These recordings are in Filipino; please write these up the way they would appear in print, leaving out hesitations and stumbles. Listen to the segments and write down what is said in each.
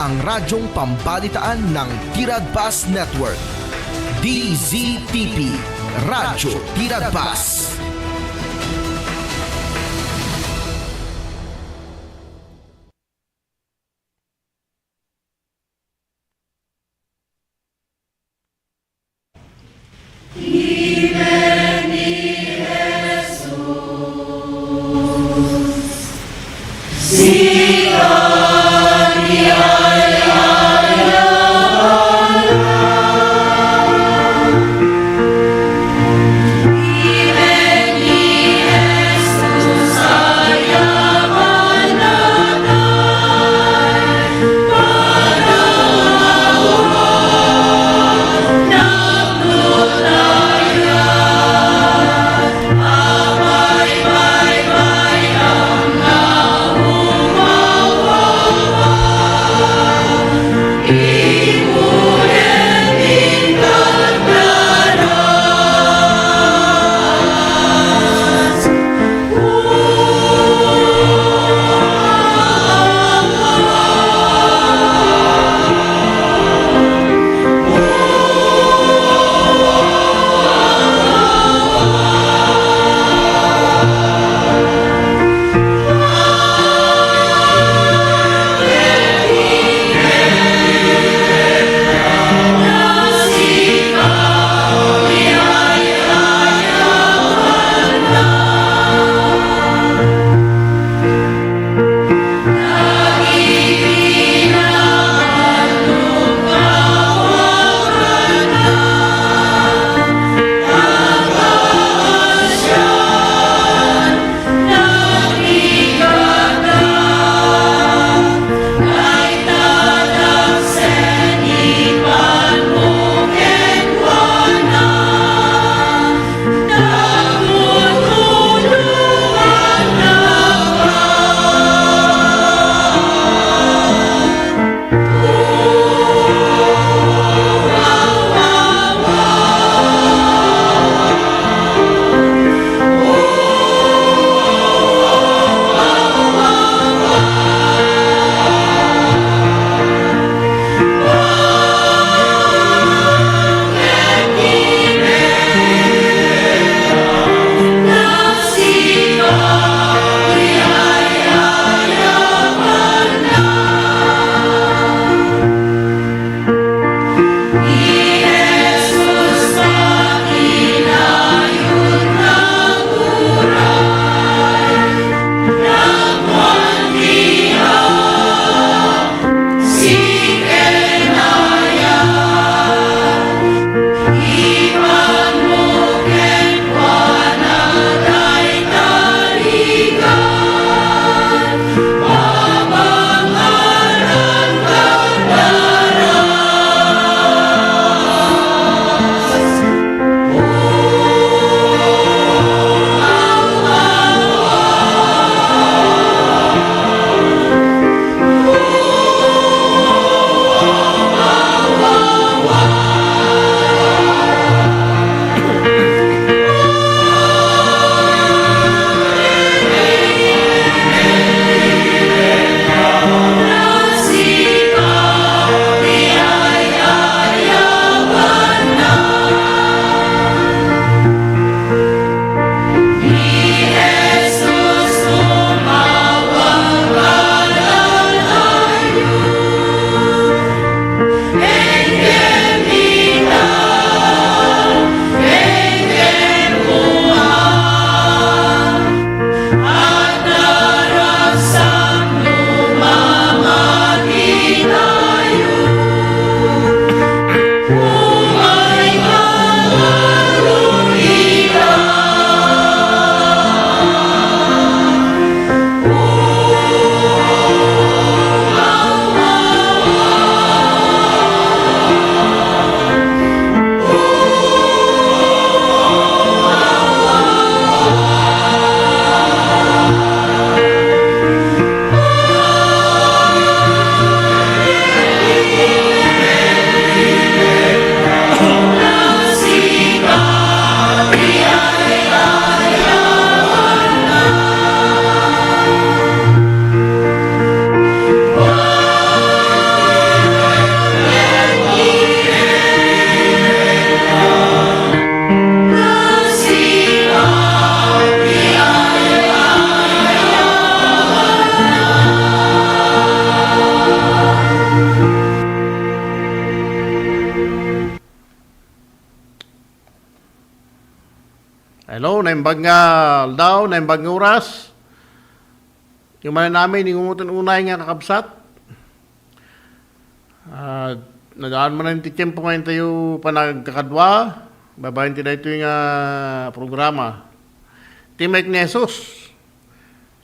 ang radyong pambalitaan ng Tiradpas Network. DZTP, Radyo Tiradpas. Hello, naimbag nga daw, naimbag nga oras. Yung man namin, ingungutan unay nga kakabsat. Nagaan mo na yung tiyempo ngayon tayo panagkakadwa. Babayin tayo ito yung programa. Timek ni Jesus.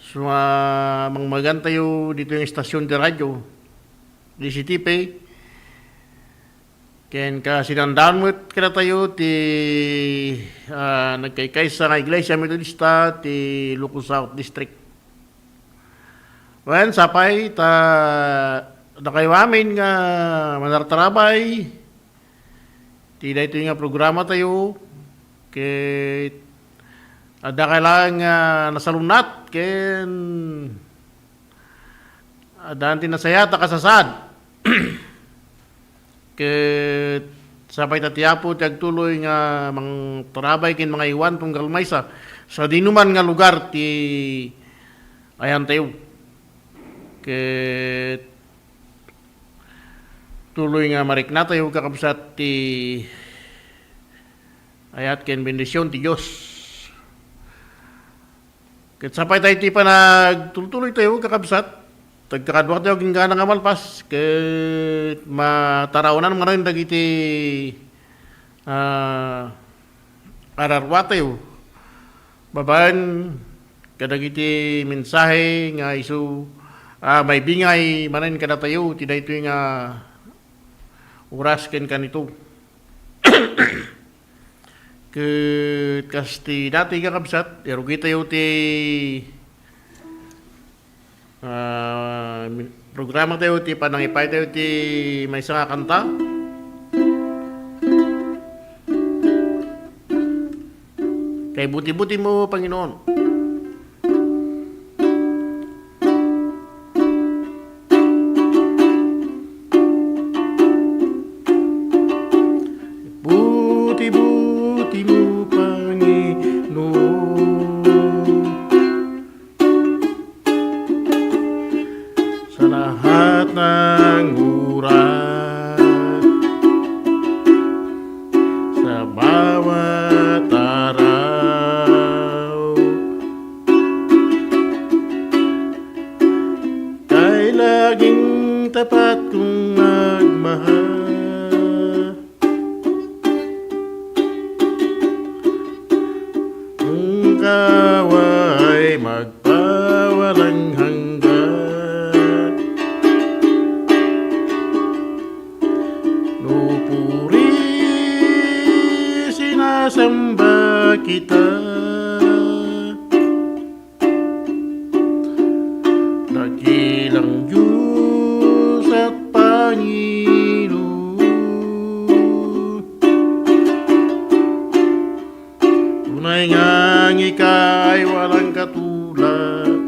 So, mangmagan tayo dito yung estasyon de radyo. DCTP. Ken ka sinandaan mo kada tayo ti nagkaykay sa Iglesia Metodista ti Lucos South District. Well, sapay ta nakaywamin nga manartarabay ti dayto nga programa tayo kay ada kailangan nga nasalunat ken adaan ti nasayata kasasad. Ket sabay tatiapo ti agtuloy nga mang tarabay ken mga iwan tunggal maysa sa dinuman nga lugar ti ayan tayo. Ket tuloy nga marikna tayo kakabsat ti ayat ken bendisyon ti Dios. Ket sabay tayo ti panagtuloy tayo kakabsat tagkakadwa tayo ginggana nga malpas ket mataraonan nga rin dagiti ararwa tayo baban kadagiti mensahe nga isu may bingay manen kada tayo ti daytoy nga oras ken kanito. Ket kasti dati nga kabsat erugi tayo ti programa tayo ti panangipay tayo ti may isa nga kanta. Kay buti-buti mo, Panginoon. Buti-buti mo, Panginoon. Sa lahat ng oras, sa bawat araw, kay laging tapat kong magmahal. Kung ikaw ay magpawalang hanggan, nupuri sinasamba kita, dakilang Diyos at Panginoon. Tunay ngang ika'y walang katulad,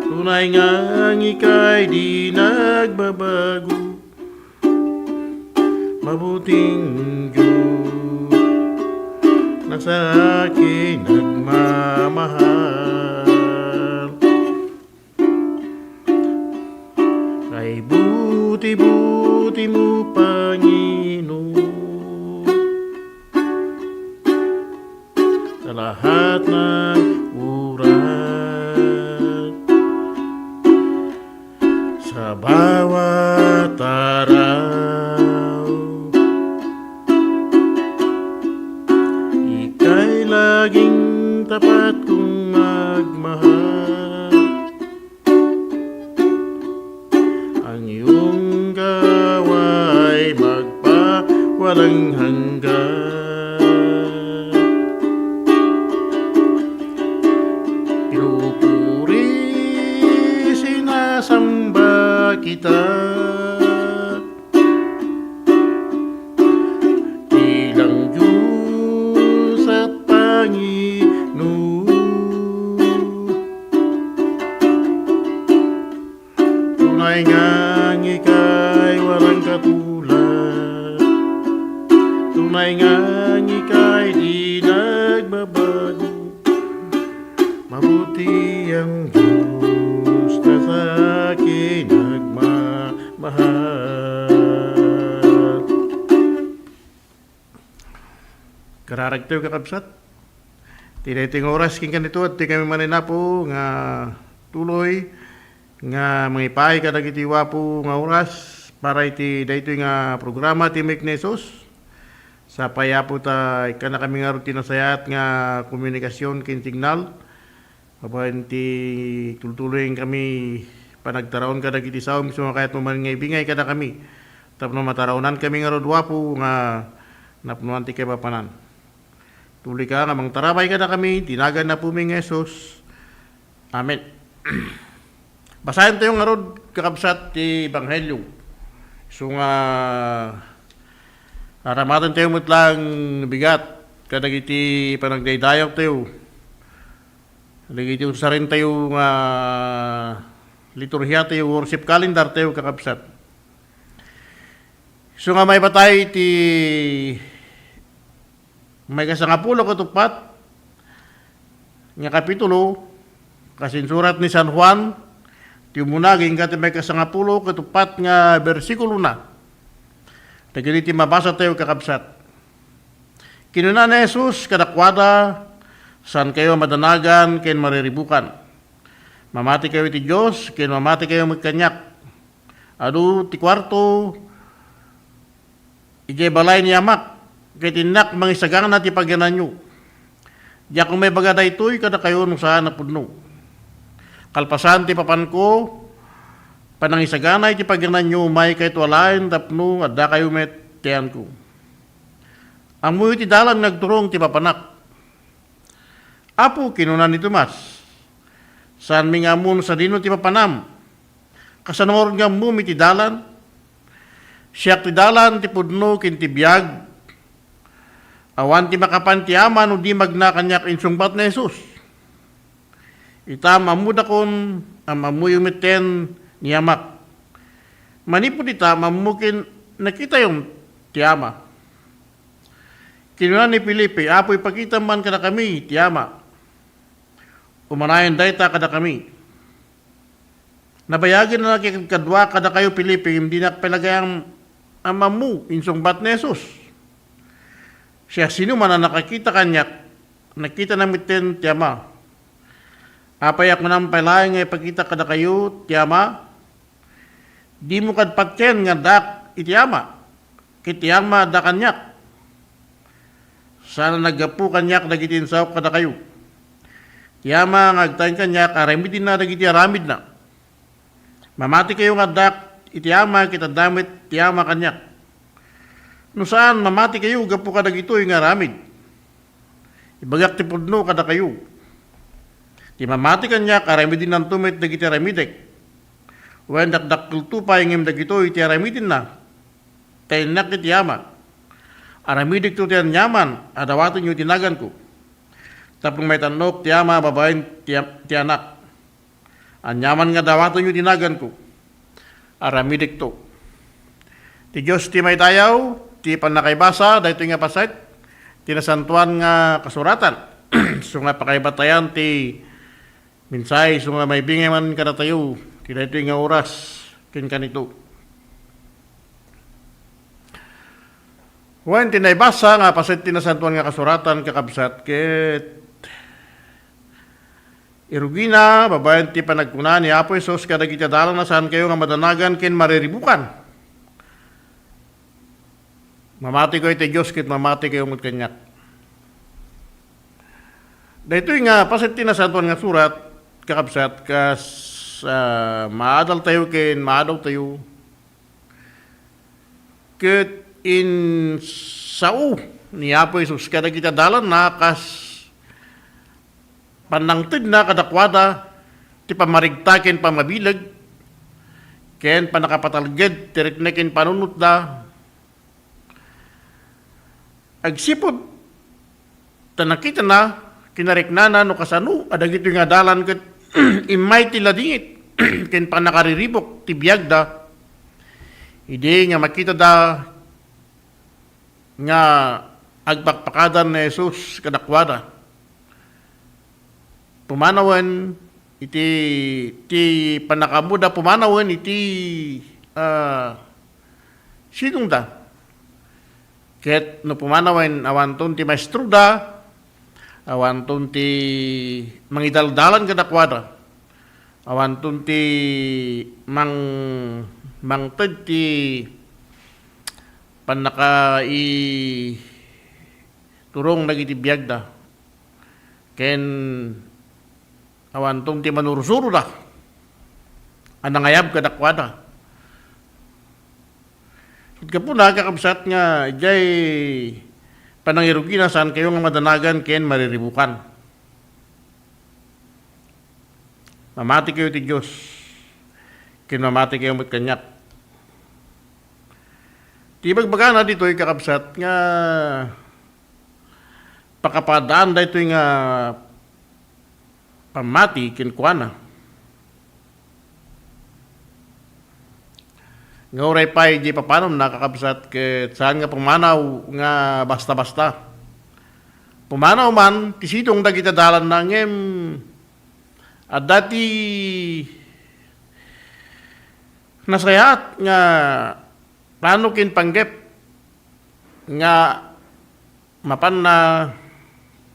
tunay ngang ika'y di nagbabago. Mabuting Diyos na sa akin nagmamahal. Kay buti-buti mo, Panginoon, sa lahat ng oras, sa bawat araw, ika'y laging tapat kong magmahal. Ang iyong gawa'y magpawalang hanggan. Pinupuri, sinasamba kita, bilang Diyos at Panginoon. Tunay ngang ika'y walang katulad, tunay ngang ika'y di nagbabago. Mabuti ang Diyos na sa akin nagmamahal. Kararagtaw kakabsat, Ti daytoy nga oras king kanito at ti kami maninapo nga tuloy nga mangipaay ka dagiti wapo nga oras para iti daytoy nga programa ti Mike Nesos. Sa payapo ta ikana kami nga rutina sayat nga komunikasyon kin signal. Apan ti tultuloy kami panagtaraon ka dagiti sao mismo kahit mo man nga ibingay kada kami. Tapno mataraunan kami nga rodwapo nga napnuan ti kay papanan. Tuloy ka nga mang tarabay ka na kami, tinagan na po ng Jesus. Amen. Basahin tayo nga rod kakabsat ti Ebanghelyo. So nga aramatan tayo mutlang bigat kadagiti panagdaydayok tayo. Kadagiti usarin tayo nga liturhiya tayo, worship calendar tayo kakabsat. So nga may batay ti may kasangapulo katupat nga kapitulo kasinsurat ni San Juan ti umunaging kati may kasangapulo katupat nga bersikulo na. Dagiti ti mabasa tayo kakabsat. Kinuna ni Jesus kadakwada saan kayo madanagan ken mariribukan. Mamati kayo ti Diyos ken mamati kayo magkanyak. Adu ti kwarto ije balay ni amak kay tinak mangisagang na ti pagyanan nyo. Diya kung may baga daytoy kada kayo nung saan napudno. Kalpasan ti papan ko, panangisaganay ti pagyanan nyo, may kahit walain tapno, at da kayo met tiyan ko. Ang muyo ti dalan nagturong ti papanak. Apo kinunan ni Tomas, saan mi nga mun sa dino ti papanam, kasanor nga mo mi ti dalan, siya ti dalan ti pudno kin ti biyag, awan ti makapan ti ama no di magnakanyak insungbat na Jesus. Ita mamuda kon ang mamuyo miten ni amak. Manipod ita mamukin nakita yung ti ama. Kinuha ni Felipe, apo ipakita man kada kami ti ama. Umanayan dayta kada kami. Nabayagin na nakikadwa kada kayo Felipe, hindi na palagayang amamu insungbat na Jesus. Siya sino man na nakakita kanyak, nakita na miten ti ama. Apayak mo nang palayan nga ipakita kada kayo ti ama, di mo kadpatken nga dak iti ama, kiti ama da kanyak. Sana naggapu kanyak dagiti insaw kada kayo. Ti ama nga agtayin kanyak, aramidin na dagiti aramid na. Mamati kayo nga dak iti ama, kita damit ti ama kanyak. No saan mamati kayo, gapo kada gito yung aramid. Ibagak ti pudno kada kayo. Ti mamati kanyak, aramidin ng tumit dagiti aramidek. Wen dakdak kultupa yung dagito iti aramidin na. Tainak iti ama. Aramidek to ti anyaman, adawatin yung tinagan ko. Tapong may tanok ti ama, babayin ti anak. Anyaman nga dawatin yung tinagan ko. Aramidek to. Ti Diyos ti may tayaw, ti panakaibasa, dahito nga pasait, tinasantuan nga kasuratan. So nga pakaibatayan ti minsay, so nga may bingay man kada tayo, ti dahito nga oras, kin kanito. Wen tinaibasa nga pasait tinasantuan nga kasuratan, kakabsat, ket irugina, babayan ti panagkuna ni Apo Isos, kada kitadalan na saan kayo nga madanagan, kin mariribukan. Mamati ko iti Diyos, kit mamati kayo mo't kanyak. Dahito nga, pasit tinasantuan nga surat, kakabsat, kas maadal tayo kin, maadaw tayo. Kit in sao ni Apo Isus, kada kita dalan na, kas panangtid na kadakwada, ti pamarigtakin pamabilag, ken panakapatalged, tiriknekin panunot da, agsipod, tanakita na, kinariknana no kasano, adagito nga dalan ket imay ti ladingit, ken panakariribok, ti biyag da, hindi nga makita da, nga agpakpakadan na Jesus kadakwada. Pumanawan, iti panakamuda pumanawan, iti sinong da? Ket no pumanawan awanton ti maestro da, Awan ti mangidaldalan kadakwada. Awan ti mangted ti panaka turong dagiti biyag da. Ken awan ti manursuro da. Anangayab kadakwada. Ika po nakakabsat nga, jay panangirugi na saan kayo nga madanagan ken mariribukan. Mamati kayo ti Diyos, ken mamati kayo mat kanyak. Tibag baga na dito kakabsat nga pakapadaan da ito nga pamati ken kuana. Nga oray pa, di pa paano nakakabsat ket saan nga pumanaw nga basta-basta. Pumanaw man, tisidong dagita dalan na ngem at dati nasayat nga plano kin panggep nga mapan na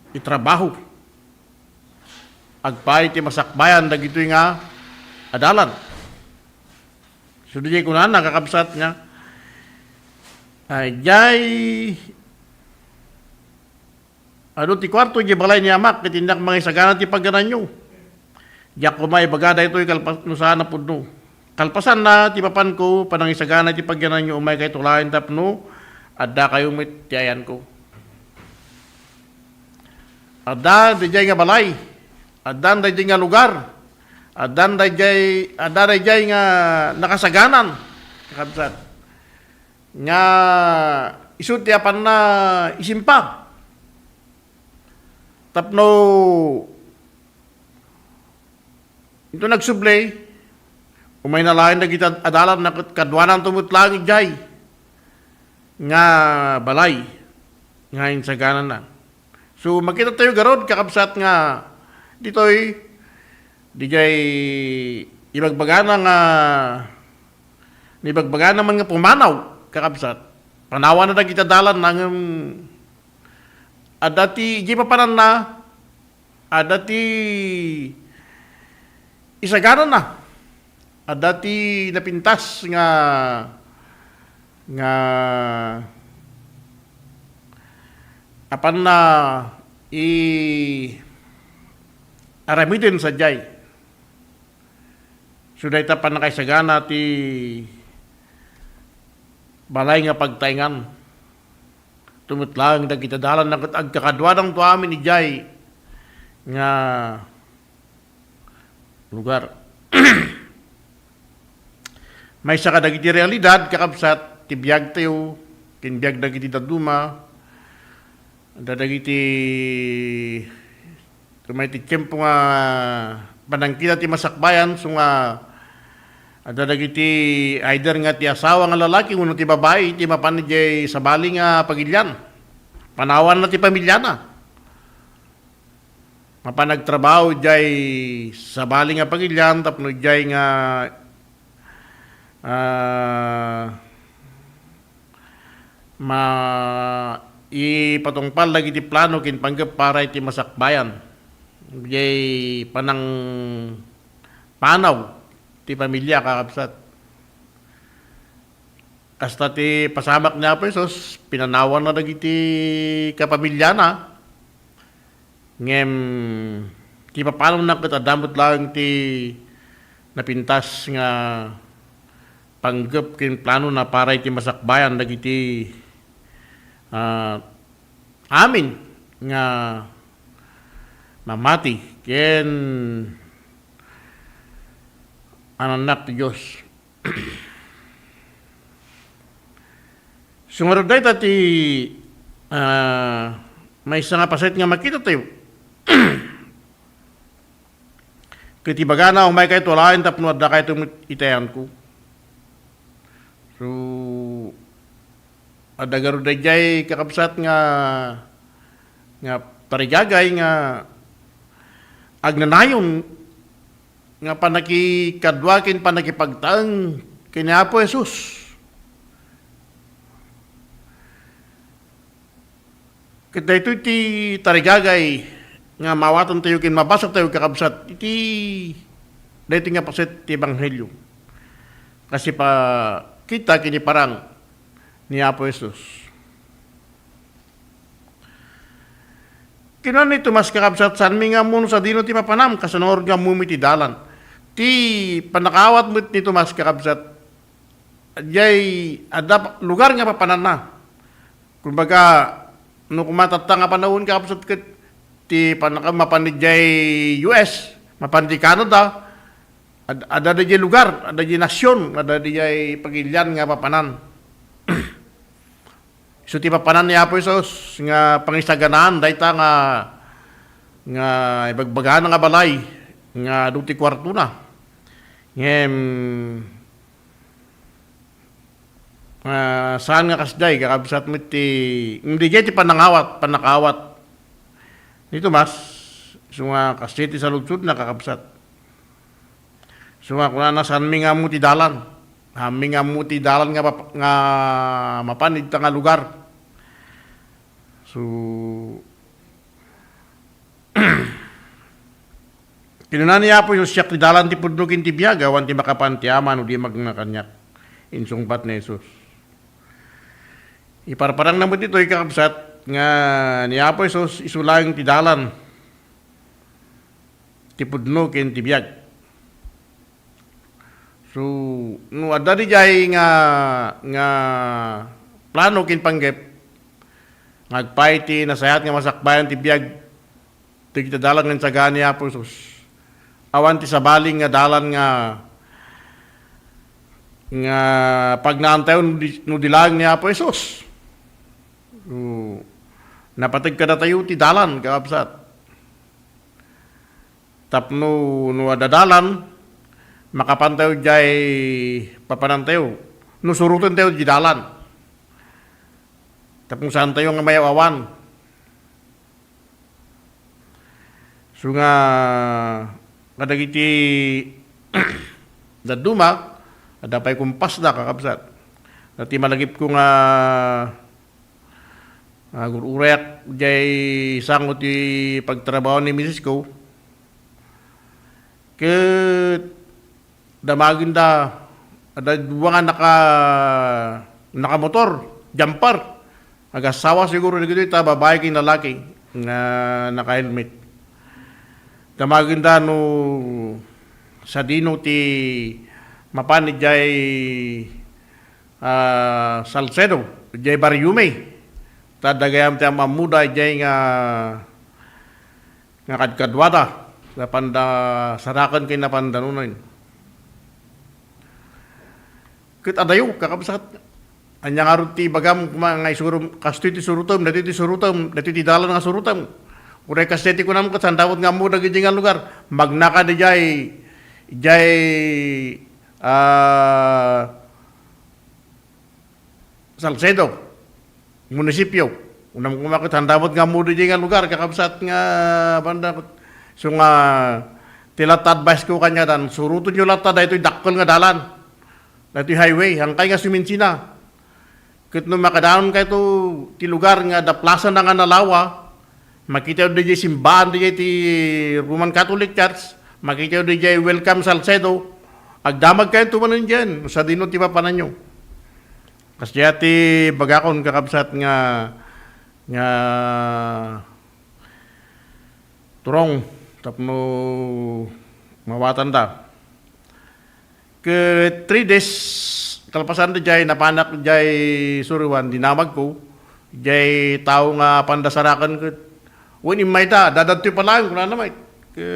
itrabaho. Agpay ti masakbayan dagito nga adalan. So, di ko na nakakabsat nga. Jay, ti kwarto, di balay ni amak, kitindak mga isaganan ti pagganan nyo. Diyak ko may bagada ito, kalpasan na puno. Kalpasan na, ti papan ko, panang isaganan ti pagganan nyo, umay kay tulahin tapno, adda kayo may tiyayan ko. Adda, di jay nga balay. Adda, di jay nga lugar. Adan dayjay nga nakasaganan kakabsat nga isut tiapan na isimpa tapno ito nagsublay umay na lain na kita adalan na kadwanan tumutlang jay nga balay nga insaganan na so makita tayo garod kakabsat nga ditoy di jay ibagbagana nga ibagbagana man nga pumanaw kakabsat panawan na kita dalan nang adati di pa panan na adati isaganan na adati napintas nga apan na aramidin sa jay. So, dahi ta pa nakaisagana ti balay nga pagtaingan. Tumutlang na kita dalan na agkakadwadang to amin ni Jai nga lugar. May sa kadagiti realidad, kakabsat, ti biyag tayo, kinbiyag dagiti daduma, dadagiti kumay ti tiyempo nga panangkita ti masakbayan, so nga dadagiti either nga ti asawa nga lalaki uno ti babae ti mapan jay sa bali nga pagilyan panawan na ti pamilya na mapanagtrabaho jay sa bali nga pagilyan tapno jay nga ipatungpal lagi ti plano kin panggap para iti masakbayan jay panang panaw ti pamilya kakabsat. Hasta ti pasamak niya po Isos, pinanawan na dagiti kapamilya na. Ngem, ti papanom na katadamot lang ti napintas nga panggap kin plano na para iti masakbayan dagiti amin nga mamati ken anak ti Diyos. Sumarod dahi tati may isa nga pasit nga makita tayo. Kitibaga na umay kayo tulahin tapno adda kayo itayan ko. So adda garo dahi kakabsat nga parigagay nga agnanayon nga panakikadwakin panakipagtang kina po Jesus. Kita ito ti tarigagay nga mawatan tayo kin mabasa tayo kakabsat iti dito nga paset ti Ebanghelyo. Kasi pa kita kini parang ni Apo Jesus. Kinan ni Tomas kakabsat san mi nga mun sa dino ti mapanam kasanor nga mumi ti dalan. Ti panakawat mo ni Tomas kakabsat jay ada lugar nga papanan na. Kumbaga no kumatata nga panahon kakabsat ket ti mapanid jay US, mapanid di Canada, ada di lugar, ada di nasyon, ada di jay pagilyan nga papanan. So ti papanan ni Apo Isos nga pangisaganaan dayta nga ibagbagahan nga balay nga duti kwarto na. Ngem saan nga kasday kakabsat mo hindi jay ti panakawat. Nito mas sunga kasiti sa lugsud na kakabsat. Sunga kuna na saan mi nga mo ti dalan. Hami nga mo ti dalan nga mapanid ta nga lugar. So kinunan niya po yung siyak ti dalan ti pudnugin ti biyaga wan ti makapantiaman o di magnakanyak insungpat ni Jesus. Iparparang naman dito kakabsat nga niya po Jesus isulang ti dalan ti pudnugin ti biyag. So, no ada di jay nga plano kin panggep ngagpay ti nasayat nga masakbayan ti biag ti kita dalan nga sagaan ni Apo Jesus. Awan ti sabaling nga dalan nga pagnaantayo no dilang ni Apo Jesus. So, napatag ka na tayo ti dalan kakabsat. Tapno no ada dalan makapantayo jay papanantayo. Nusurutan tayo di dalan. Tapos saan tayo nga mayawawan. So nga kadagiti daduma ada pay kumpas na kakabsat. Dati malagip ko nga gurureak jay sangot ti pagtrabaho ni Mrs. ko. Ket damagin da ada dua nga nakamotor, jumper. Agasawa siguro na gito babae king lalaki nga naka-helmet. Damagin da no sa dino ti mapanid jay Salcedo, jay Bariume. Tadagayam ti amamuda jay nga kadkadwada na panda sarakan kay napandanunan. Ket adayo kakabsat anya nga ti bagam nga isurum kasto ti surutom dati ti dalan nga surutom uray kasteti kunam ket sandawot nga mo dagiti nga lugar magnaka di jay Salcedo munisipyo unam kumakit sandawot nga mo di nga lugar kakabsat nga banda so nga tilat advice ko kanya dan suruton yo latta daytoy dakkel nga dalan. Dati highway, hangkay nga suminsina. Ket no makadaon kay to ti lugar nga da plaza na nga nalawa, makita di jay simbahan di jay ti Roman Catholic Church, makita di jay Welcome Salcedo, agdamag kayo tumanon dyan, sa dino ti papanan nyo. Kasi ti bagakon kakabsat nga turong, tapno mawatan da. Ke 3 days kalpasan da jay napanak jay suriwan dinamag ko jay tao nga pandasarakan ko wen imay ta dadadtoy pa lang kuna namay ke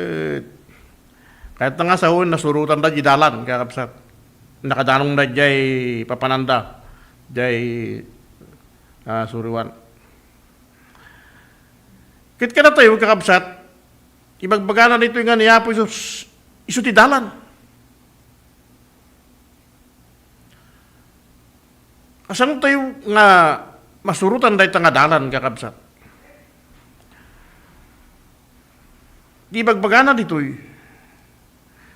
kahit nga sahon nasurutan da jidalan kakabsat nakadanong da jay papananda jay suriwan kit kana tayo kakabsat ibagbagana nito nga niya po isu ti dalan. Asan tayo nga masurutan dahi nga dalan kakabsat? Di bagbagana dito'y.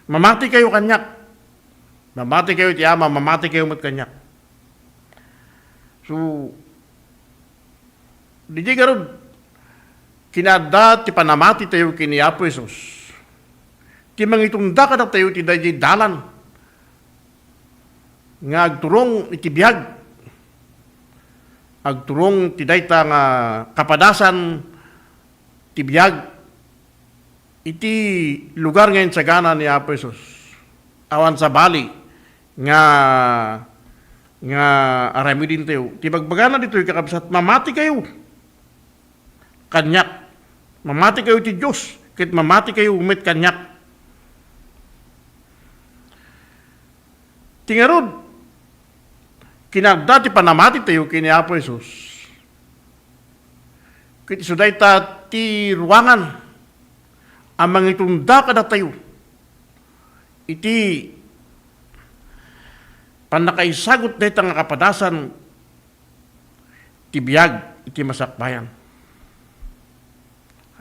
Mamati kayo kanyak. Mamati kayo ti ama, mamati kayo mat kanyak. So, di garod. kinada ti panamati tayo kini Apo Jesus. Ti mangitunda kada tayo ti dayjay dalan nga agturong iti biyag. Agturong ti dayta nga kapadasan ti biyag iti lugar ngayon sa gana ni Apo Jesus. Awan sa bali nga aramidin tayo. Ti bagbagana dito yung kakabsat, mamati kayo. Kanyak. Mamati kayo ti Diyos. Kahit mamati kayo umit kanyak. Tingarod, kinagda ti panamati tayo kini Apo Jesus. Kahit isuday ta ti ruangan, ang mga itunda kada tayo. Iti panakaisagot na itang kapadasan tibiyag iti masakbayan.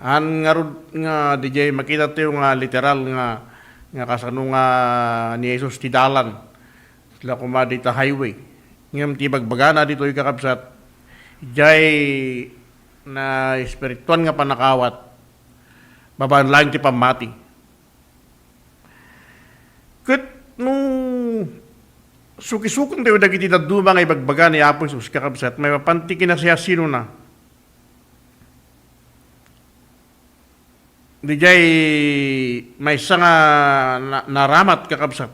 An nga DJ makita tayo nga literal nga kasano nga ni Jesus ti dalan sila kumadi ta highway. Ngam ti bagbagana dito yung kakabsat jay na espirituan nga panakawat babaan lang ti pamati. Kat nung sukisukong tayo dagiti daduma nga ibagbaga ni Apo Jesus kakabsat, may mapantikin na siya sino na. Di jay may isa nga naramat kakabsat.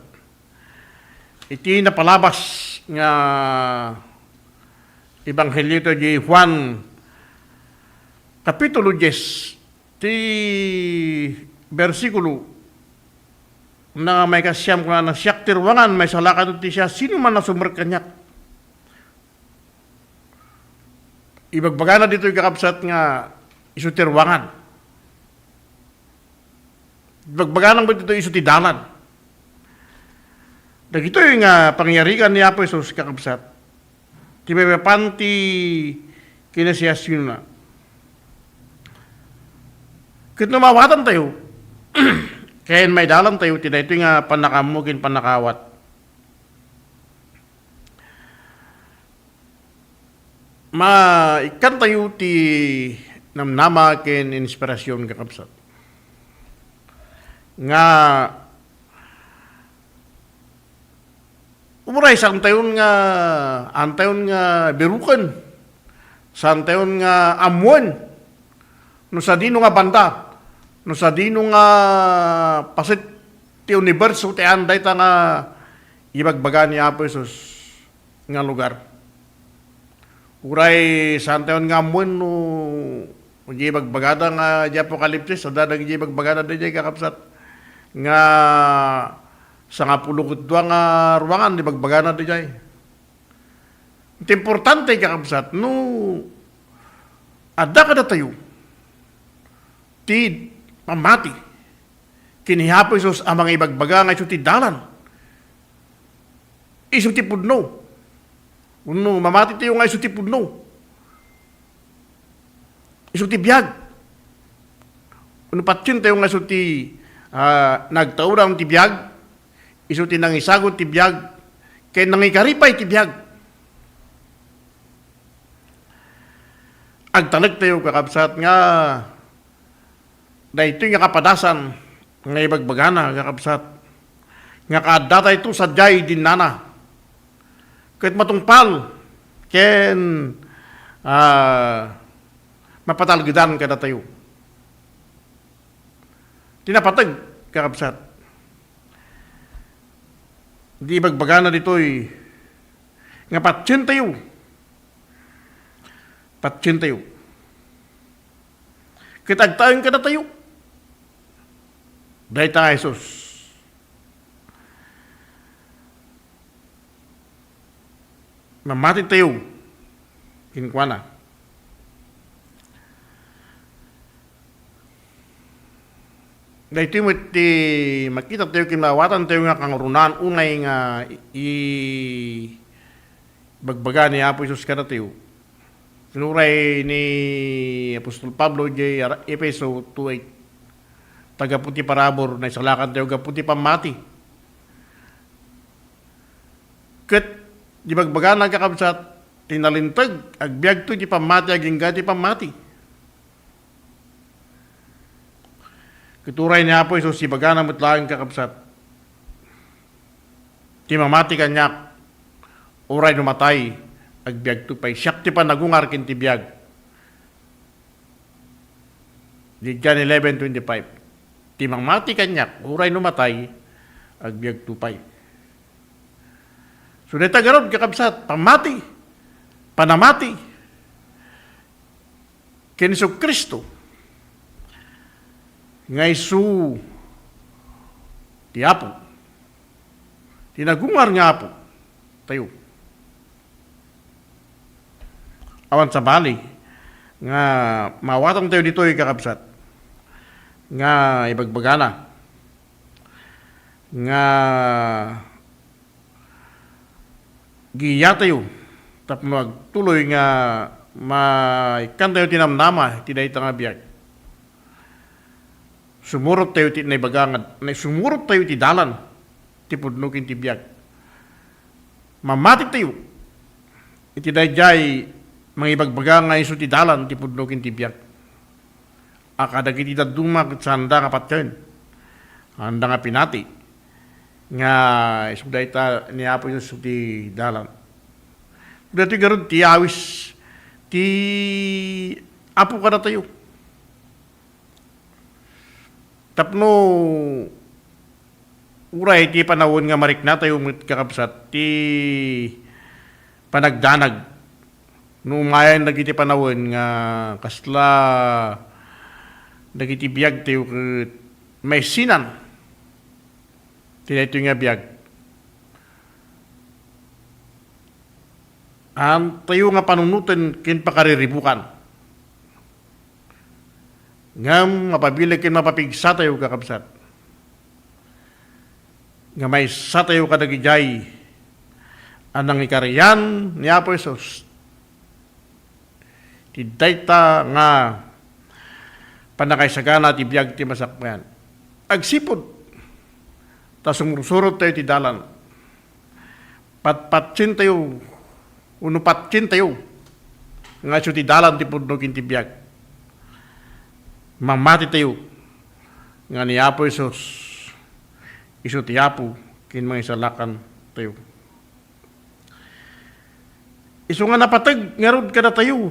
Iti napalabas nga Ebanghelyo to di Juan Kapitulo 10 ti versikulo na may kasyam ko na siyak tirwangan, may salakad ti siya, sino man na sumerkanyak. Ibagbaga na dito yung kakabsat nga iso tirwangan. Ibagbaga lang ba dito iso ti dalan. Dagito yung pangyarihan ni Apo Jesus kakabsat. Ti may panti kinasiya sino na. Kit numawatan tayo, kaya may dalam tayo, ito nga panakamugin panakawat. Ikan tayo ti namnama ken inspirasyon kakabsat. Nga umuray sa antayon nga birukan, sa antayon nga amuan, no sa dino nga banda, no sa dino nga pasit ti universo ti anday ta nga ibagbaga ni Apo Jesus nga lugar. Uray santayon nga amuan no di ibagbagada nga di apokalipsis sa dadag di ibagbagada di kakapsat nga sa nga pulukot doa nga ruangan di ibagbagada di jay. Iti importante kakapsat no adda kada tayo ti pamati kini Apo Jesus ang mga ibagbaga nga iso ti dalan iso ti pudno uno mamati tayo nga iso ti pudno iso ti biyag uno patsin tayo nga iso ti nagtaurang ti biyag iso ti nangisagot ti biyag kay nangikaripay ti biyag agtalag tayo kakabsat nga dahito nga kapadasan nga ibagbagana kakabsat nga kaadata ito sadyay din nana kahit matungpal ken mapatalgidan kada tayo tinapatag kakabsat di ibagbagana dito'y nga patsin tayo kitagtayon kada tayo dahil ta Jesus. Mamati tayo. Kinkwana. Dahil ito makita tayo kinawatan tayo nga kangurunan unay nga bagbaga ni Apo Jesus kada tayo. Sinuray ni Apostol Pablo J. Efeso 2:8 tagaputi parabor na isalakan tayo gaputi pamati. Ket di bagbaga nagkakabsat tinalintag agbiag to di pamati aging gati pamati. Kituray niya po iso si bagana mutlaang kakabsat. Ti mamati kanyak, uray numatay, agbiag tupay. Siyak ti pa nagungar kinti biyag. Di John 11:25. Ti mamati kanyak, uray numatay, agbiag tupay. So dito garod kakabsat, pamati, panamati, kiniso Kristo, nga isu, ti Apo, tinagungar nga Apo, tayo. Awan sa bali, nga mawatang tayo dito kakabsat, nga ibagbagana, nga giya tayo, tap magtuloy nga maikan tayo tinamnama, tiday nga biyag. Sumurot tayo ti naibagangad, sumurot tayo ti dalan, ti pudnukin ti biyag. Mamati tayo, iti dayjay, mga ibagbaganga iso ti dalan, ti pudnukin ti biyag. Akadag iti dadumak sa handa nga patyon, handa nga pinati, nga isuday ta niyapo yung ti dalan. Dito garod ti awis, ti Apo ka na tayo. Tapno uray ti panahon nga marik na tayo kakabsat ti panagdanag no umayan nagiti panahon nga kasla nagiti biyag tayo may sinan ti ito nga biyag ang tayo nga panunutan kin pakariribukan ngam mapabilag kin mapapigsa tayo kakabsat. Nga may sa tayo kadagijay anang ikariyan ni Apo Isos. Ti dayta nga panakaisagana ti biyag ti masakmayan. Agsipod ta sumursurot tayo ti dalan. Patpatsin tayo unupatsin tayo nga ti dalan ti pudnogin ti biyag. Mamati tayo nga ni Apo Isos iso ti Apo kin mga isalakan tayo. Iso nga napatag nga rod ka na tayo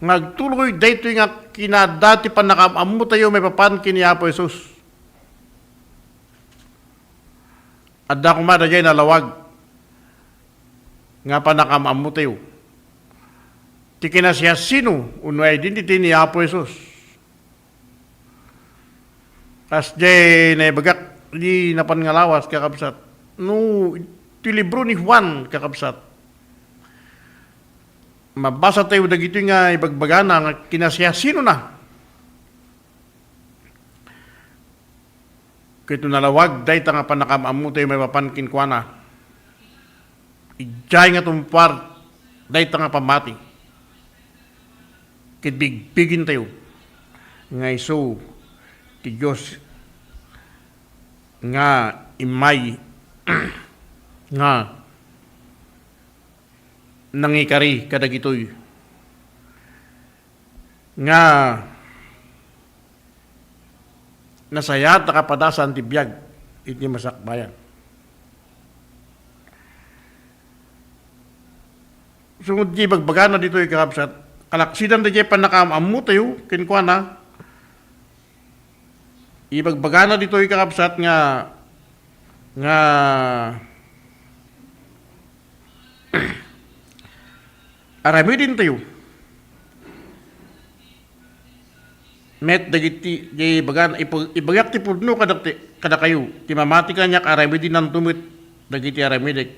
ngagtuloy dayto nga kinadati pa nakamamu tayo may papan kin ni Apo Isos. Adda kumada jay nalawag nga pa nakamamu tayo. Ti kinasya sino uno identity ni Apo Isos. As jay naibagak di napan nga lawas kakabsat. No, ti libro ni Juan kakabsat. Mabasa tayo dagito nga ibagbagana nga kinasya sino na. Kito nalawag day ta nga panakamamu tayo may papankin kwa na. Ijay nga tumpar day ta nga pamati. Kit bigbigin tayo. Nga iso ti Diyos nga imay nga nangikari kadagitoy nga nasayat na kapadasan ti biyag iti masakbayan. Sungod di bagbagana dito ikakabsat kalaksidan da jay panakamamu tayo kinkwa na ibagbagana dito ikakabsat nga arami din tayo. Met dagiti jay bagan ibagak ti pudno kada kayo. Ti mamati kanyak arami din ang tumit dagiti arami dek.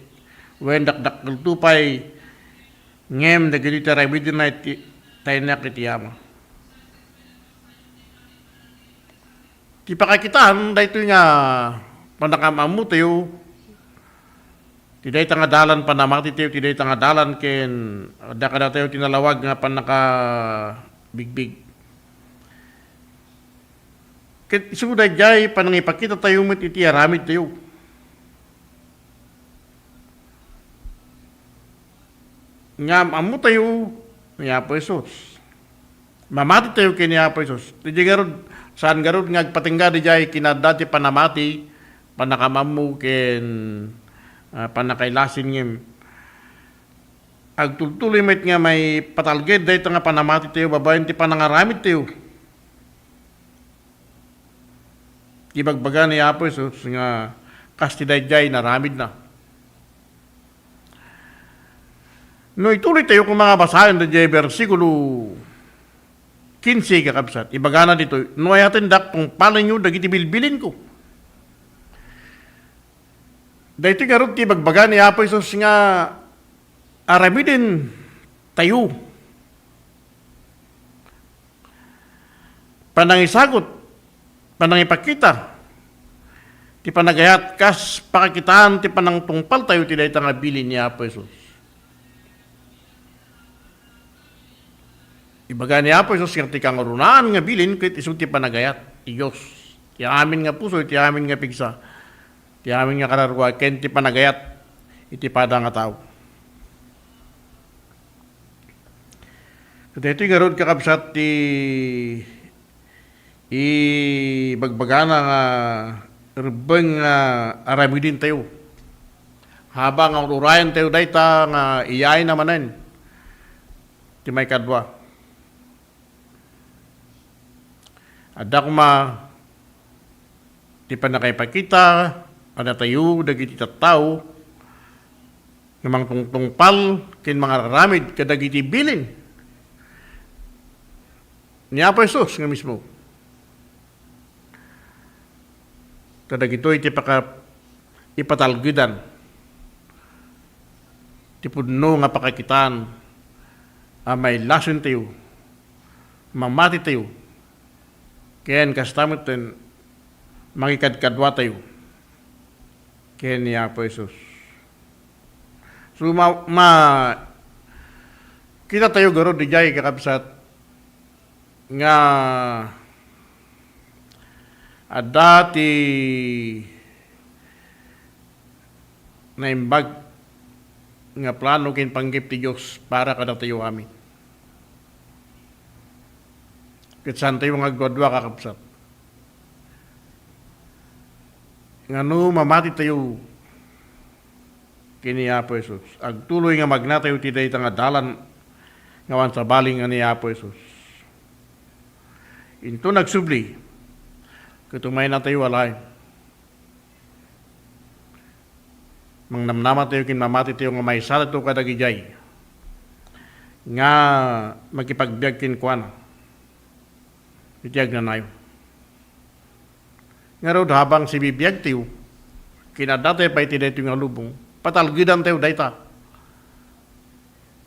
Wen dakdak tupay ngem dagiti arami din na taynak iti ama. Ti pakakitaan dayto nga panakamamu tayo. Ti dayta nga dalan panamati tayo, ti dayta nga dalan ken kada tayo tinalawag nga panaka bigbig. Ket isu dayjay panangipakita tayo met iti aramid tayo. Ngam amu tayo ni Apo Isos. Mamati tayo ken ni Apo Isos. Ti garod Saan garod nga agpatingga di jay kinadati panamati, panakamamu ken panakailasin ngem. Agtultuloy met nga may patalged dahito nga panamati tayo, babayan ti panangaramit tayo. Ibagbaga ni Apo Jesus nga kastiday jay naramid na. No ituloy tayo kung mga basahin da jay versikulo 15 kakabsat. Ibaga na dito, no ayatin dak kung paano nyo dagiti bilbilin ko. Dahito nga rin ti bagbaga ni Apo Jesus nga aramidin tayo. Panangisagot, panangipakita, ti panagayat kas pakakitaan ti panangtungpal tayo ti dayta nga bilin ni Apo Jesus. Ibaga ni Apo Jesus nga ti kangarunaan nga bilin ket isu ti panagayat ti Dios. Ti amin nga puso, ti amin nga pigsa, ti amin nga kararwa ken ti panagayat iti pada nga tao. Dito nga ron kakabsat ti bagbagana nga rebeng nga aramidin tayo. Habang ang urayan tayo dayta nga iyay namanen ti may kadwa. Ada kuma ti panakaipakita ada tayo dagiti tattao namang tungtungpal ken mga raramid kadagiti bilin ni Apo Jesus nga mismo. Kadagito iti ipatalgidan ti pudno nga pakakitaan may lason tayo mamati tayo ken kastamot ten makikadkadwa tayo ken ni Apo Jesus. So kita tayo garo di jay kakabsat nga adati naimbag nga plano ken panggip ti Dios para kada tayo amin. Ket saan tayo nga agwadwa kakabsat. Nga no mamati tayo kini Apo Jesus. Agtuloy nga magnatayo ti dayta nga dalan nga wan sa baling nga ni Apo Jesus. Into nagsubli kutumay na tayo walay. Mangnamnama tayo kin mamati tayo nga may salat to kadagijay nga magkipagbiag kin kuana. Itiyag na nayo. Nga ron habang si bibiyag tayo, kinadate pa iti dayto nga lubong, patalgidan tayo dayta.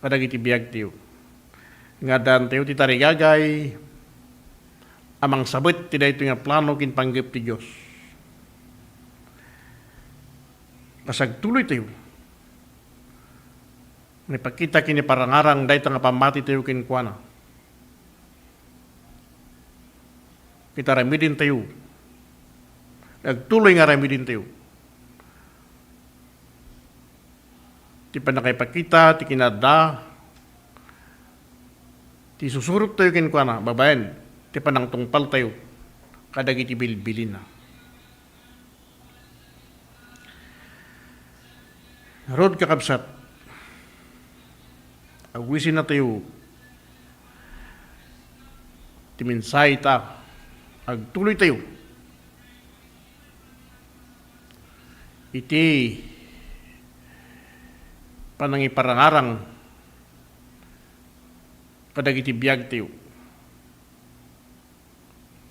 Kadag iti biyag tayo. Nga dan tayo ti tarigagay, amang sabit ti dayto nga plano kin panggip ti Dios. Kasagtuloy tayo. May pakita kini parangarang dayta nga pamati tayo kin kuana. Kita ramidin tayo. Nagtuloy nga ramidin tayo. Ti panakaipakita, ti kinada, ti susurot tayo kinkwana, babayan, ti panangtungpal tayo, kadag iti bilbilin na. Rod kakabsat, agwisin na tayo, ti minsay ta, agtuloy tayo. Iti panangiparangarang kadag iti biyag tayo.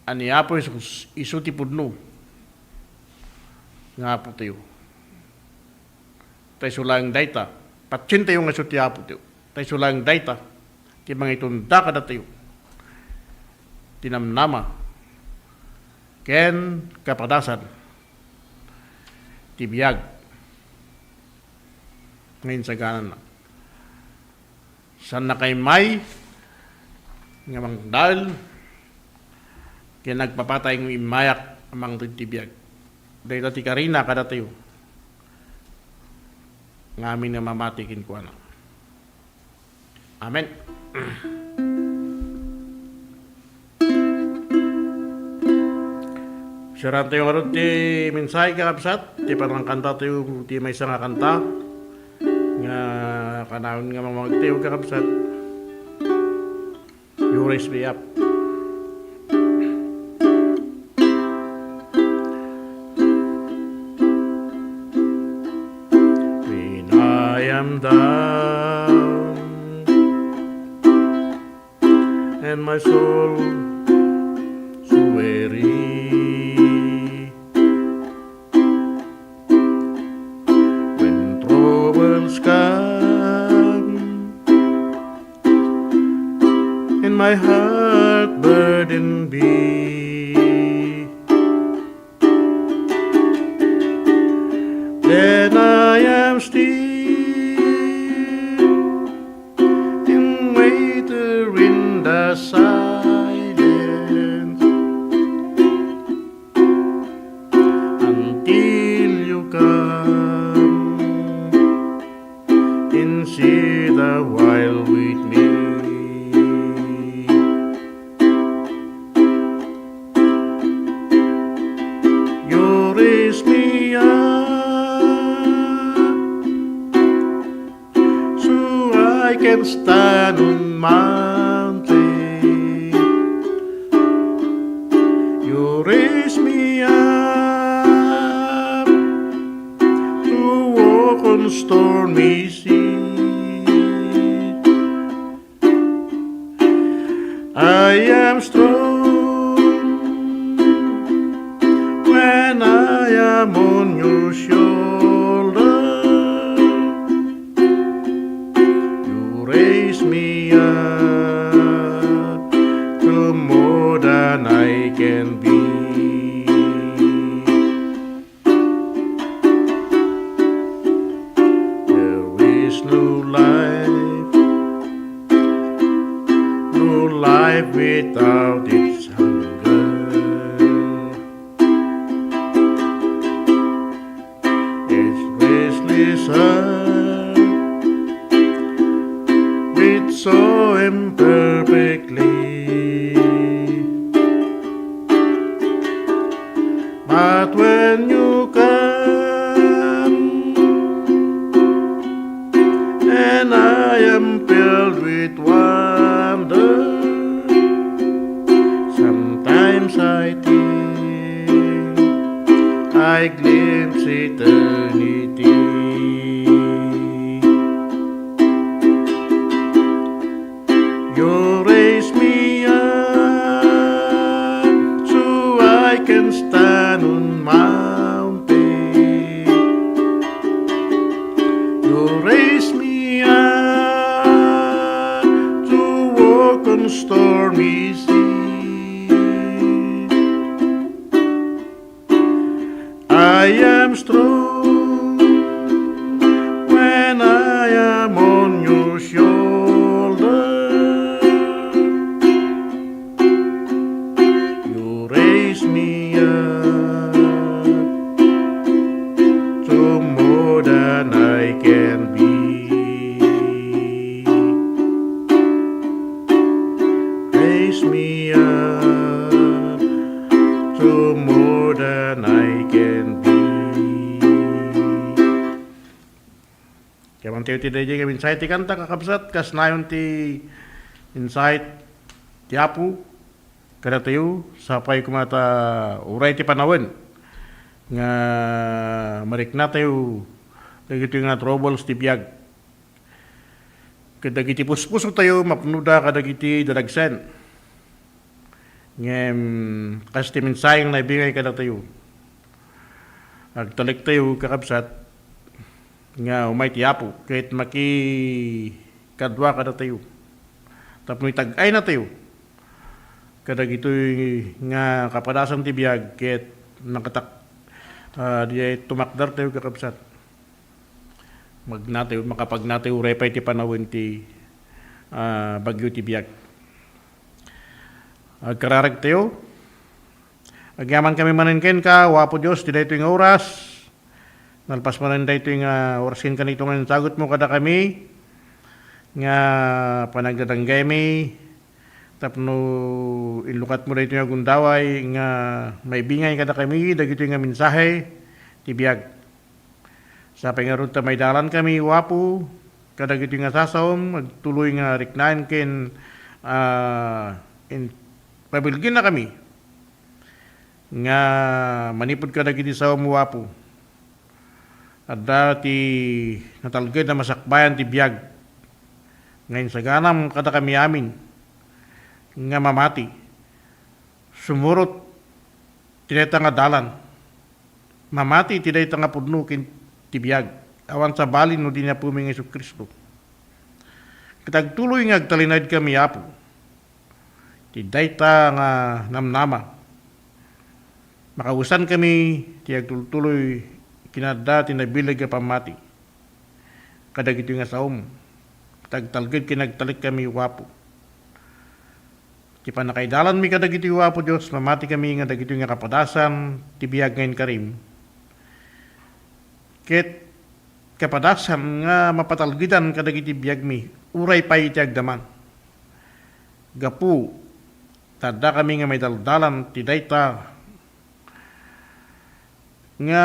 Ani Apo Jesus, isu ti pudno. Nga po tayo. Tayo sulang dayta. Patsin tayo nga isu ti Apo tayo. Tayo sulang dayta. Ti mga itunda kada tayo. Tinamnama. Ken kapadasan tibiyag ngayon sa ganan na san na kay may nga mang dahil kaya nagpapatay ng imayak amang tibiyag dahil ti karina kada tayo nga amin na mamatikin ko na. Amen. Siya tayo nga ti minsay kakabsat, ti parang kanta tayo, ti may isang nga kanta, nga kanawin nga mga tayo kakabsat, You Raise Me Up. When I am down and my soul so weary, when troubles come and my heart burden be, then I am still and wait in the silence until you come and see the wild with me. You raise me up so I can stand on mountain. You raise me up to walk on stormy seas. I am strong when I am on your shoulder. You raise me up to more than I can be. There is no life without its hunger. Its restless heart beats so imperfectly. But when you come and I am filled with wonder, sometimes I think I glimpse eternity. You raise me up so I can stand on mountain. You raise me up to walk on stormy seas. I am strong when I am on your shoulder. You raise me up to more than I can be. Raise me up to more than I can be. Kaya man tayo ti DJ kami insight ti kanta kakabsat kas nayon ti insight ti Apu kada tayo sapay kumata uray ti panawin nga marik na tayo dagiti nga troubles ti biag kadagiti puspuso tayo mapnuda kadagiti dalagsen ngem kas ti mensaheng naibigay kada tayo agtalik tayo kakabsat nga umay ti Apo kahit maki kadwa kada tayo tapno itag-ay na tayo kada gito'y nga kapadasan ti biyag kahit nakatak di ay tumakdar tayo kakabsat magnatayo makapagnatayo repay ti panawin ti bagyo ti biyag agkararag tayo agyaman kami maninken ka wapo Diyos ti daytoy nga oras nalpas mo rin dahito yung orasin ka nito nga sagot mo kada kami nga panagdadanggay mi Tapno ilukat mo dito nga gundaway nga may bingay kada kami dagito nga mensahe ti biag. Sa pangaron ta may dalan kami wapo kadagito nga sasaom magtuloy nga riknain ken in pabilgin na kami nga manipod kadagiti saom wapo. Adda ti natalged na masakbayan ti biag. Ngayon sa ganam kada kami amin nga mamati. Sumurot tineta nga dalan. Mamati tineta nga pudno kin tibiyag. Awan sa balin no di na puming Yesu Kristo. Kitagtuloy nga agtalinad kami apo. Ti dayta nga namnama. Makausan kami ti agtultuloy kinada tinabilag nga pamati. Kadagito nga saom. Tagtalgid kinagtalik kami wapo. Ti panakaidalan mi kadagiti wapo Dios mamati kami nga dagiti nga kapadasan ti biag ngayon karim. Ket kapadasan nga mapatalgidan kadagiti biag mi uray pa iti agdaman. Gapu tada kami nga may daldalan ti dayta nga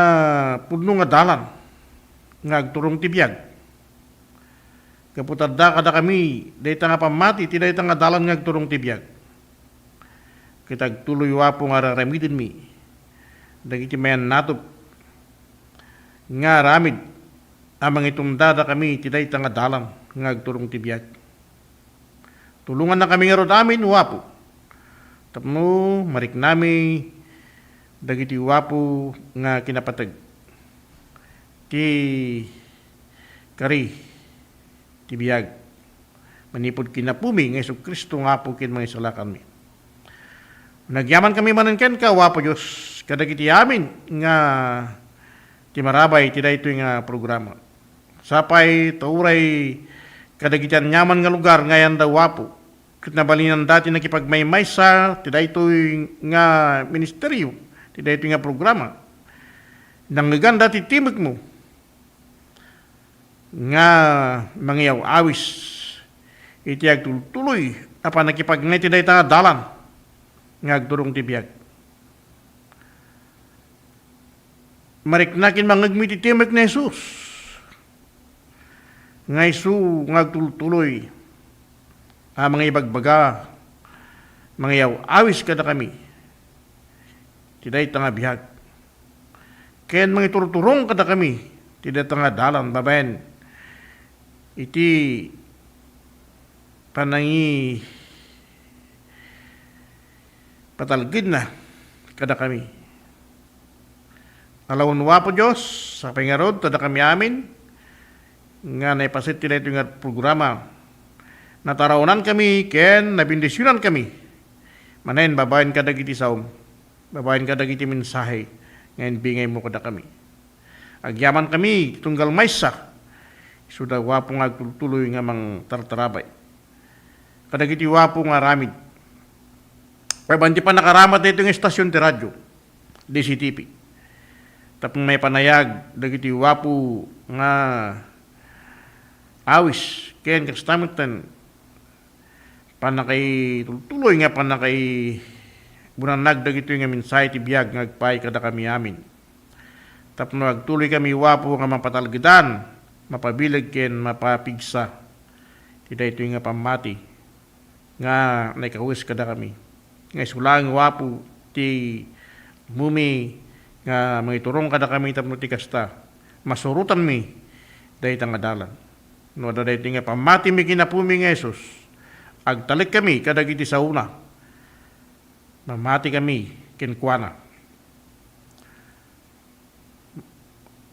pudno nga dalan nga agturong ti biag. Gapu tada kada kami dayta nga pamati ti dayta nga dalan nga agturong ti biag. Kitag tuloy wapo nga raramidin mi. Dagiti mayan natop. Nga ramid. Amang itong dada kami tiday nga dalang nga agturong tibiyag. Tulungan na kami nga rod amin wapo. Tapno marik nami dagiti wapo nga kinapatag. Ti kari tibiyag. Manipod kinapumi nga Yesu Kristo nga po kin mga isalakan mi. Nagyaman kami manen ken ka wapo Dios kadagiti amin nga ti marabay ti daytoy nga programa. Sapay tauray kadagitian nyaman nga lugar ngayan da wapo. Ket nabalinan dati nakipagmaymaysa ti daytoy nga ministeryo ti daytoy nga programa. Nanggan dati timik mo nga mangyaw awis iti agtultuloy apan nakipagnay ti dayta dalan nga agturong ti biag. Mariknakin mangagmiti timek na Jesus. Nga Isu nga agtultuloy mga ibagbaga mga yaw awis kada kami. Tiday nga bihag. Ken mga turturong kada kami. Tiday nga dalan babayan. Iti panangi patalgid na kada kami. Alawon wa po Diyos sa pangarod tada kami amin nga naipasit tila ito nga programa. Nataraonan kami ken nabindisyonan kami. Manayin babayan kada giti saom. Babayan kada giti mensahe. Ngayon bingay mo kada kami. Agyaman kami tunggal maysa. Suda wapo nga tuloy nga mang tartarabay. Kada giti wapo nga ramid. Pagbanti pa nakaramat dito yung estasyon ti radyo, DCTV. Tapos may panayag, dagiti wapo nga awis, ken kakastamitan, panakay tuloy nga panakay bunanag dagito yung minsay ti biyag ngagpay kada kami amin. Tapos nagtuloy kami wapo nga mapatalgidan, mapabilag ken mapapigsa. Tida ito yung nga pamati, nga naikawis kada kami. Nga sulang wapo ti mumi nga mga turong kada kami tapno ti kasta masurutan mi dahi nga dalan no da dahi nga pamati mi kinapumi nga Jesus agtalik kami kada giti sauna mamati kami kinkwana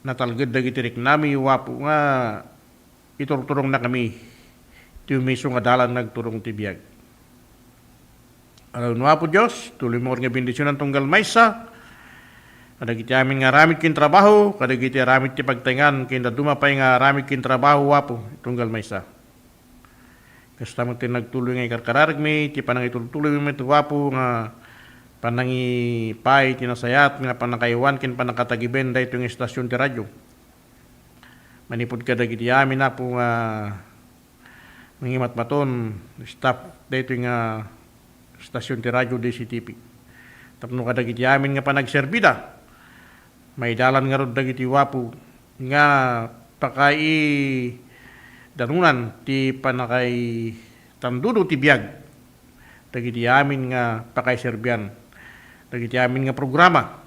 natalged dagiti riknami wapo nga iturturong na kami ti umiso nga dalan nagturong ti biag. Alawin mo po Diyos, tuloy mo nga bendisyon ng tunggal maysa. Kadagiti amin nga ramid kin trabaho, kadagiti ramid ti pagtaingan, kinda dumapay nga ramid kin trabaho wapo, tunggal maysa. Kasta mo ti nagtuloy nga ikarkararag mi, ti panangituloy mo ito wapo nga panangi pay, tinasayat, nga panangkaiwan, kin panangkatagiben, da itong estasyon ti radyo. Manipod kadagiti amin na po nga mangimat-maton, staff, da ito nga stasyon ti radyo DCTP. Tapno kadagiti amin nga panagserbida. May dalan nga rod dagiti wapo nga pakai danunan ti panakay tandudo ti biag. Dagiti amin nga pakai serbian. Dagiti amin nga programa.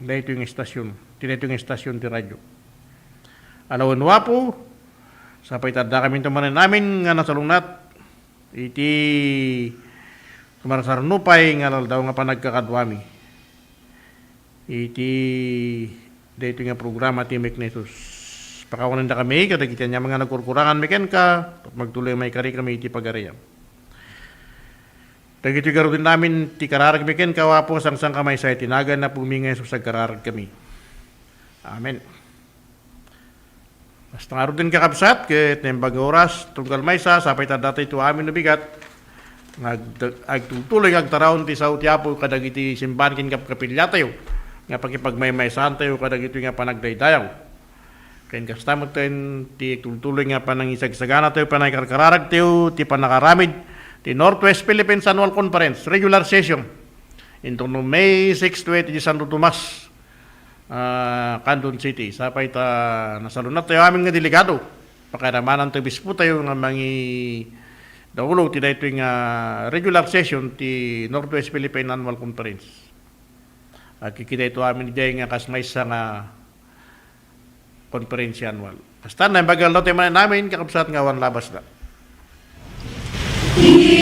Dahito yung estasyon. Tinito yung estasyon ti radyo. Alawan wapo, sa paitada kami tumanan namin nga nasalunat, iti kumarasarnupay nga daw nga panagkakadwami. Iti dito nga programa ti Meknesus. Pakawanan da kami, kadagiti niya mga nagkurkurangan meken ka, magtuloy may kari kami iti pagariam. Dagiti garo din namin ti kararag meken ka, wapo sang kamay sa itinagan na pumingay sa kararag kami. Amen. Basta nga rin kakabsat, kahit nembag oras, tunggal may sapay ta dati ito amin nabigat, agtutuloy agtaraon ti sa utiapo kadag iti simbahan kin kapilya tayo, nga pagipagmaymaysahan tayo kadag ito nga panagdaydayaw. Kain kastamot tayo ti tutuloy nga panangisagsagana tayo, panaykarkararag tayo, ti panakaramid, ti Northwest Philippines Annual Conference, regular session, into May 6 to 8 di Santo Tomas, Candon City. Sapay ta nasalunat tayo aming nga delegado. Pakiramanan tayo bispo tayo nga mangi daulo ti dayto nga regular session ti Northwest Philippine Annual Conference. At kikita ito amin diyan nga kasmay sa nga conference annual. Basta na bagal no tayo man namin kakabsat nga wan labas na.